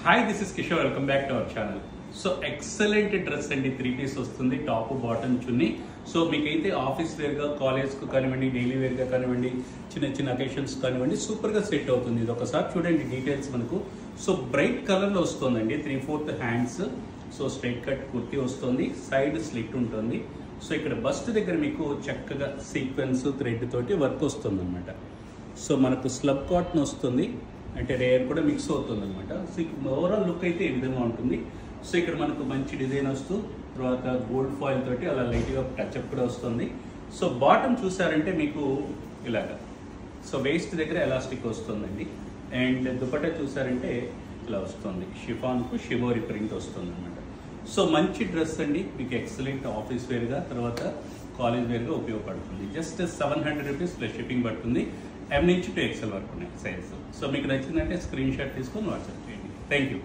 Hi this is Kishore, welcome back to our channel. So excellent dress అండి, 3 piece వస్తుంది, top bottom చున్నీ. So మీకైతే office వేర్గా, కాలేజ్కు కానివ్వండి, daily వేర్గా కానివ్వండి, చిన్న చిన్న అకేషన్స్ కానివ్వండి, సూపర్గా సెట్ అవుతుంది. ఇది ఒకసారి చూడండి డీటెయిల్స్ మనకు. సో బ్రైట్ కలర్లో వస్తుందండి, 3/4 hands. So straight cut kurti వస్తుంది, సైడ్ స్లిట్ ఉంటుంది. సో ఇక్కడ బస్ట్ దగ్గర మీకు చక్కగా సీక్వెన్స్ థ్రెడ్ తోటి వర్క్ వస్తుంది అనమాట. సో మనకు స్లబ్ కాటన్ వస్తుంది, అంటే రేర్ కూడా మిక్స్ అవుతుంది అనమాట. సో ఓవరాల్ లుక్ అయితే ఈ విధంగా ఉంటుంది. సో ఇక్కడ మనకు మంచి డిజైన్ వస్తూ, తర్వాత గోల్డ్ ఫాయిల్ తోటి అలా లైట్గా టచ్అప్ కూడా వస్తుంది. సో బాటమ్ చూసారంటే మీకు ఇలాగా, సో వేస్ట్ దగ్గర ఎలాస్టిక్ వస్తుందండి. అండ్ దుపట్టా చూసారంటే ఇలా వస్తుంది, షిఫాన్కు షిబోరి ప్రింట్ వస్తుంది అనమాట. సో మంచి డ్రెస్ అండి, మీకు ఎక్సలెంట్ ఆఫీస్ వేర్గా, తర్వాత కాలేజ్ వేర్గా ఉపయోగపడుతుంది. జస్ట్ 700 రూపీస్ ప్లస్ షిప్పింగ్ పడుతుంది. M నుంచి to XL వరకు ఉన్నాయి సైజ్. సో మీకు నచ్చిందంటే స్క్రీన్ షాట్ తీసుకొని వాట్సాప్ చేయండి. Thank you.